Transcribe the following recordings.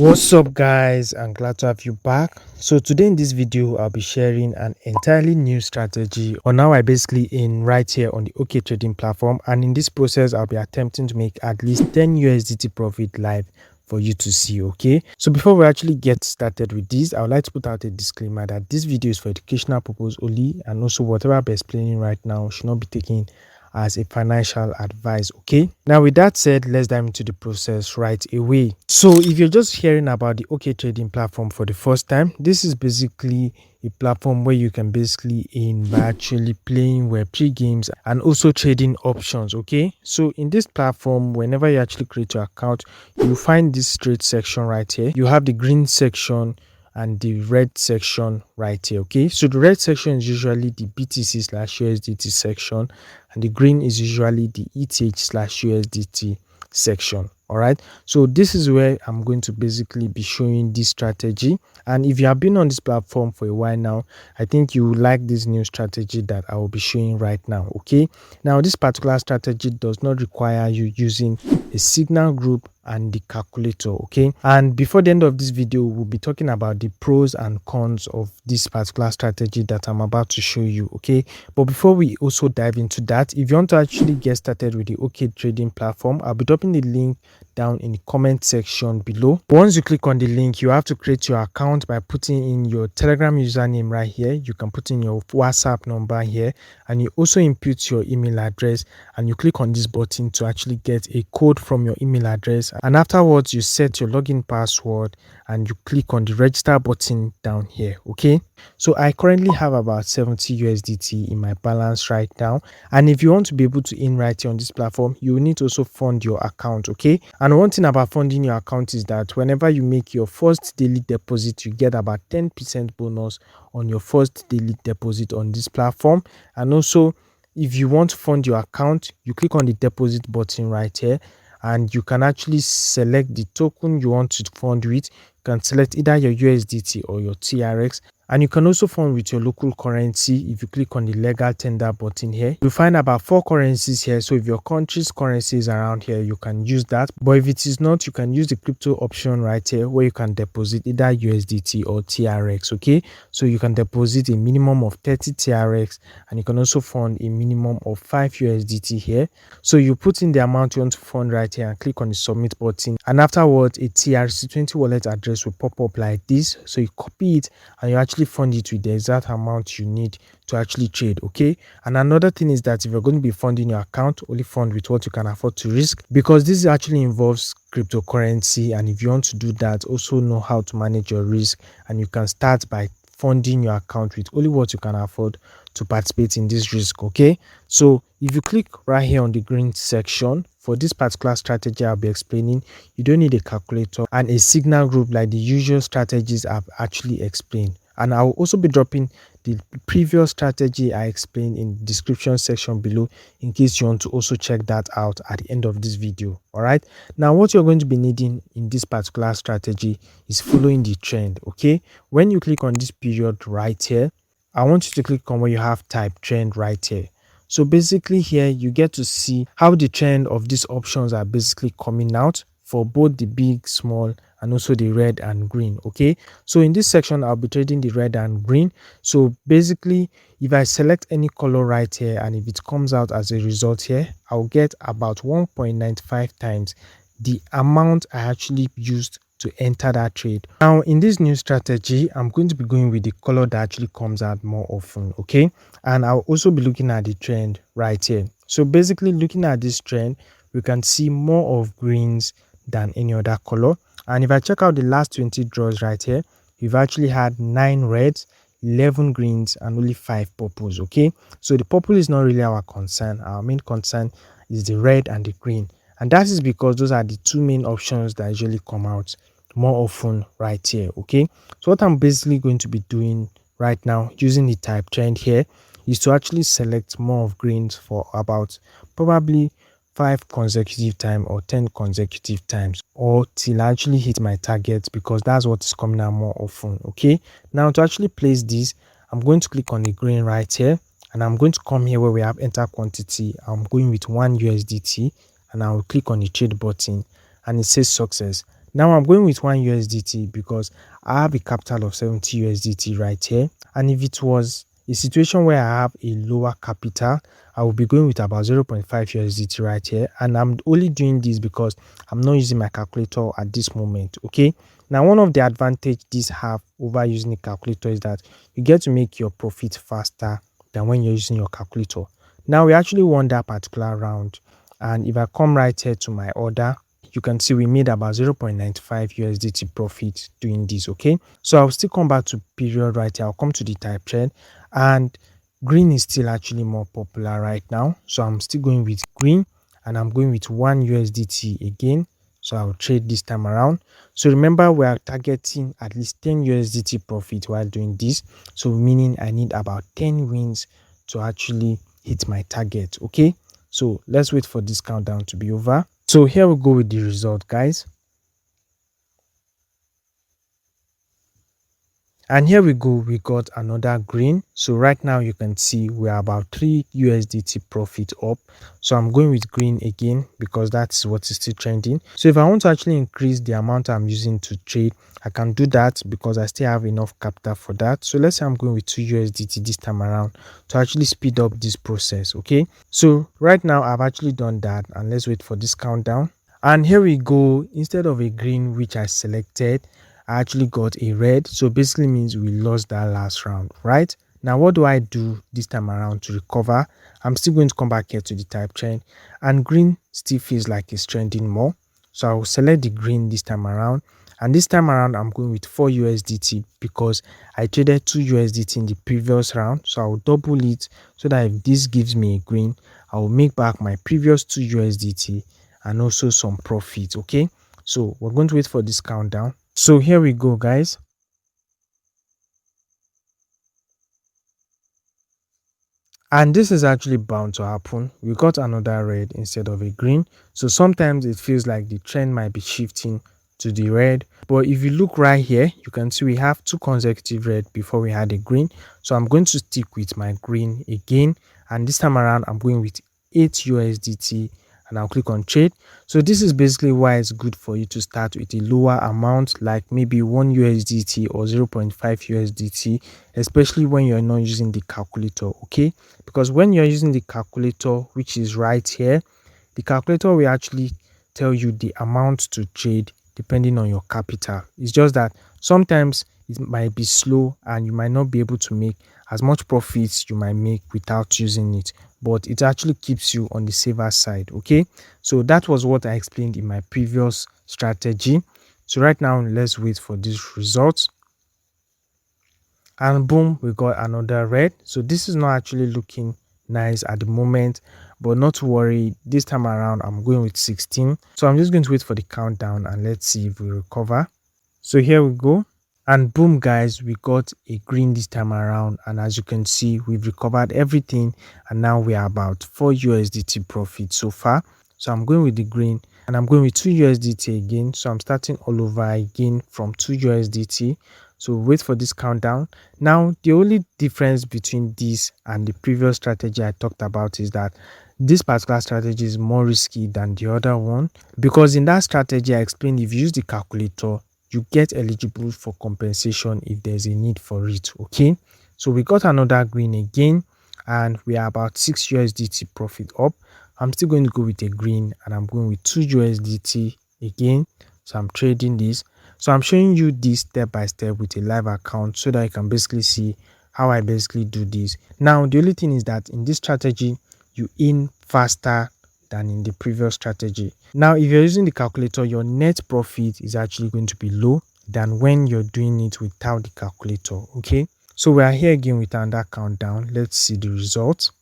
What's up guys, I'm glad to have you back. So today in this video I'll be sharing an entirely new strategy on how I basically earn right here on the OKTrading platform, and in this process I'll be attempting to make at least 10 USDT profit live for you to see. Okay, so before we actually get started with this, I would like to put out a disclaimer that this video is for educational purpose only, and also whatever I'll be explaining right now should not be taken as a financial advice. Okay, now with that said, let's dive into the process right away. So if you're just hearing about the OKTrading platform for the first time, this is basically a platform where you can basically earn by actually playing web3 games and also trading options. Okay, so in this platform, whenever you actually create your account, you find this trade section right here. You have the green section and the red section right here. Okay, so the red section is usually the BTC slash USDT section, and the green is usually the ETH slash USDT section. All right, so this is where I'm going to basically be showing this strategy, and if you have been on this platform for a while now, I think you will like this new strategy that I will be showing right now. Okay, now this particular strategy does not require you using a signal group and the calculator. Okay, and before the end of this video we'll be talking about the pros and cons of this particular strategy that I'm about to show you. Okay, but before we also dive into that, if you want to actually get started with the OKTrading platform, I'll be dropping the link down in the comment section below. Once you click on the link, you have to create your account by putting in your Telegram username right here. You can put in your WhatsApp number here, and you also input your email address, and you click on this button to actually get a code from your email address, and afterwards you set your login password and you click on the register button down here. Okay, so I currently have about 70 USDT in my balance right now, and if you want to be able to earn right here on this platform, you will need to also fund your account. Okay, and one thing about funding your account is that whenever you make your first daily deposit, you get about 10% bonus on your first daily deposit on this platform. And also, if you want to fund your account, you click on the deposit button right here, and you can actually select the token you want to fund with. You can select either your USDT or your TRX, and you can also fund with your local currency. If you click on the legal tender button here, you'll find about 4 currencies here. So if your country's currency is around here, you can use that, but if it is not, you can use the crypto option right here, where you can deposit either USDT or TRX. Okay, so you can deposit a minimum of 30 TRX, and you can also fund a minimum of 5 USDT here. So you put in the amount you want to fund right here and click on the submit button, and afterwards a TRC20 wallet address will pop up like this. So you copy it and you actually fund it with the exact amount you need to actually trade. Okay, and another thing is that if you're going to be funding your account, only fund with what you can afford to risk, because this actually involves cryptocurrency, and if you want to do that, also know how to manage your risk, and you can start by funding your account with only what you can afford to participate in this risk. Okay, so if you click right here on the green section, for this particular strategy I'll be explaining, you don't need a calculator and a signal group like the usual strategies I've actually explained, and I'll also be dropping the previous strategy I explained in the description section below, in case you want to also check that out at the end of this video. All right, now what you're going to be needing in this particular strategy is following the trend. Okay, when you click on this period right here, I want you to click on where you have type trend right here. So basically here you get to see how the trend of these options are basically coming out for both the big, small, and also the red and green. Okay, so in this section I'll be trading the red and green. So basically, if I select any color right here, and if it comes out as a result here, I'll get about 1.95 times the amount I actually used to enter that trade. Now in this new strategy, I'm going to be going with the color that actually comes out more often. Okay, and I'll also be looking at the trend right here. So basically, looking at this trend, we can see more of greens than any other color. And if I check out the last 20 draws right here, we've actually had 9 reds, 11 greens, and only 5 purples. Okay, so the purple is not really our concern. Our main concern is the red and the green, and that is because those are the 2 main options that usually come out more often right here. Okay, so what I'm basically going to be doing right now, using the type trend here, is to actually select more of greens for about probably 5 consecutive times or 10 consecutive times, or till I actually hit my target, because that's what is coming out more often. Okay, now to actually place this, I'm going to click on the green right here, and I'm going to come here where we have enter quantity. I'm going with 1 USDT, and I will click on the trade button, and it says success. Now I'm going with 1 USDT because I have a capital of 70 USDT right here. And if it was a situation where I have a lower capital, I will be going with about 0.5 USDT right here. And I'm only doing this because I'm not using my calculator at this moment. Okay. Now, one of the advantage this have over using a calculator is that you get to make your profit faster than when you're using your calculator. Now, we actually won that particular round. And if I come right here to my order, you can see we made about 0.95 USDT profit doing this. Okay, so I'll still come back to period right here. I'll come to the type trend, and green is still actually more popular right now, so I'm still going with green, and I'm going with 1 USDT again. So I'll trade this time around. So remember, we are targeting at least 10 USDT profit while doing this, so meaning I need about 10 wins to actually hit my target. Okay, so let's wait for this countdown to be over. So here we go with the result, guys. And here we go, we got another green. So right now you can see we're about 3 USDT profit up. So I'm going with green again because that's what is still trending. So if I want to actually increase the amount I'm using to trade, I can do that because I still have enough capital for that. So let's say I'm going with 2 USDT this time around to actually speed up this process. Okay, so right now I've actually done that, and let's wait for this countdown. And here we go. Instead of a green which I selected, I actually got a red. So basically means we lost that last round, right? Now what do I do this time around to recover? I'm still going to come back here to the type trend, and green still feels like it's trending more. So I will select the green this time around, and this time around I'm going with 4 USDT because I traded 2 USDT in the previous round. So I will double it so that if this gives me a green, I will make back my previous 2 USDT and also some profit. Okay, so we're going to wait for this countdown. So here we go, guys. And this is actually bound to happen. We got another red instead of a green. So sometimes it feels like the trend might be shifting to the red. But if you look right here, you can see we have 2 consecutive red before we had a green. So I'm going to stick with my green again. And this time around, I'm going with 8 USDT, and I'll click on trade. So this is basically why it's good for you to start with a lower amount, like maybe 1 USDT or 0.5 USDT, especially when you're not using the calculator. Okay, because when you're using the calculator, which is right here, the calculator will actually tell you the amount to trade depending on your capital. It's just that sometimes it might be slow and you might not be able to make as much profits you might make without using it, but it actually keeps you on the safer side. Okay, so that was what I explained in my previous strategy. So right now let's wait for this result, and boom, we got another red. So this is not actually looking nice at the moment, but not to worry, this time around I'm going with 16. So I'm just going to wait for the countdown and let's see if we recover. So here we go, and boom, guys, we got a green this time around, and as you can see, we've recovered everything, and now we are about 4 USDT profit so far. So I'm going with the green, and I'm going with 2 USDT again. So I'm starting all over again from 2 USDT. So wait for this countdown. Now the only difference between this and the previous strategy I talked about is that this particular strategy is more risky than the other one, because in that strategy I explained if you use the calculator, you get eligible for compensation if there's a need for it. Okay, so we got another green again, and we are about 6 USDT profit up. I'm still going to go with a green, and I'm going with 2 USDT again. So I'm trading this. So I'm showing you this step by step with a live account so that you can basically see how I basically do this. Now the only thing is that in this strategy you in faster than in the previous strategy. Now if you're using the calculator, your net profit is actually going to be low than when you're doing it without the calculator. Okay, so we are here again with another countdown. Let's see the results,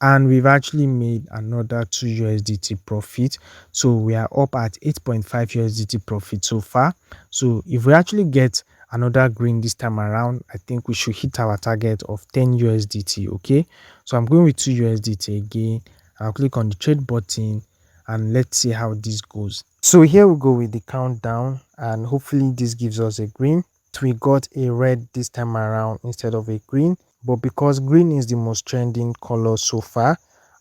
and we've actually made another 2 USDT profit. So we are up at 8.5 USDT profit so far. So if we actually get another green this time around, I think we should hit our target of 10 USDT. Okay, so I'm going with 2 USDT again. I'll click on the trade button, and let's see how this goes. So here we go with the countdown, and hopefully this gives us a green. We got a red this time around instead of a green, but because green is the most trending color so far,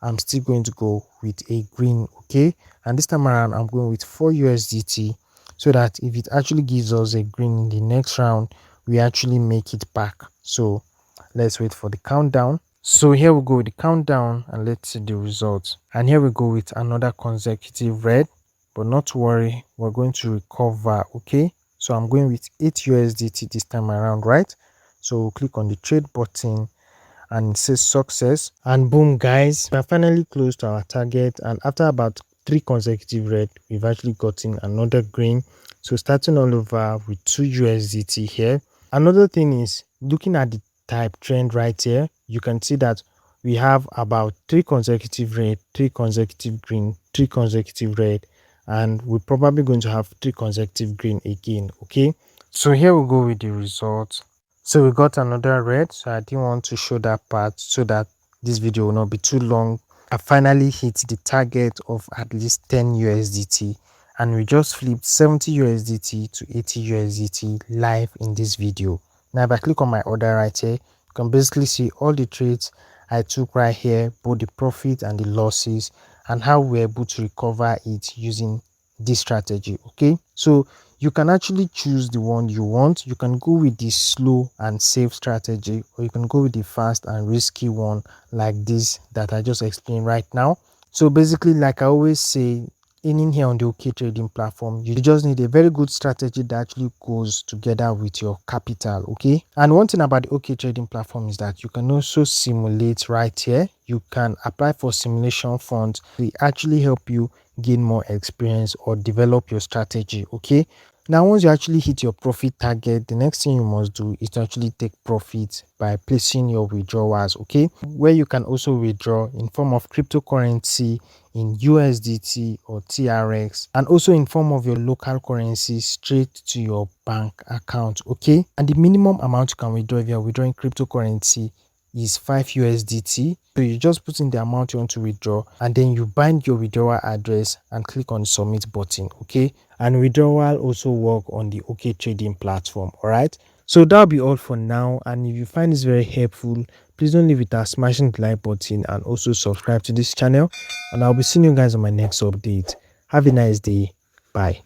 I'm still going to go with a green. Okay, and this time around I'm going with 4 USDT, so that if it actually gives us a green in the next round, we actually make it back. So let's wait for the countdown. So here we go with the countdown, and let's see the results. And here we go with another consecutive red, but not to worry, we're going to recover. Okay, so I'm going with 8 USDT this time around, right? So we'll click on the trade button and it says success, and boom guys, we are finally close to our target. And after about 3 consecutive red, we've actually gotten another green. So starting all over with 2 USDT here. Another thing is, looking at the type trend right here, you can see that we have about 3 consecutive red, 3 consecutive green, 3 consecutive red, and we're probably going to have 3 consecutive green again. Okay, so here we go with the results. So we got another red, so I didn't want to show that part so that this video will not be too long. I finally hit the target of at least 10 USDT, and we just flipped 70 USDT to 80 USDT live in this video. Now if I click on my order right here, you can basically see all the trades I took right here, both the profit and the losses, and how we're able to recover it using this strategy. Okay, so you can actually choose the one you want. You can go with the slow and safe strategy, or you can go with the fast and risky one like this that I just explained right now. So basically, like I always say, in here on the OKTrading platform, you just need a very good strategy that actually goes together with your capital. Okay, and one thing about the OKTrading platform is that you can also simulate right here. You can apply for simulation funds. They actually help you gain more experience or develop your strategy. Okay, now once you actually hit your profit target, the next thing you must do is to actually take profit by placing your withdrawals. Okay, where you can also withdraw in form of cryptocurrency, in USDT or TRX, and also in form of your local currency straight to your bank account. Okay, and the minimum amount you can withdraw if you're withdrawing cryptocurrency is 5 USDT. So you just put in the amount you want to withdraw, and then you bind your withdrawal address and click on submit button. Okay, and withdrawal also work on the OKTrading platform. All right, so that'll be all for now, and if you find this very helpful, please don't leave without smashing the like button and also subscribe to this channel, and I'll be seeing you guys on my next update. Have a nice day. Bye.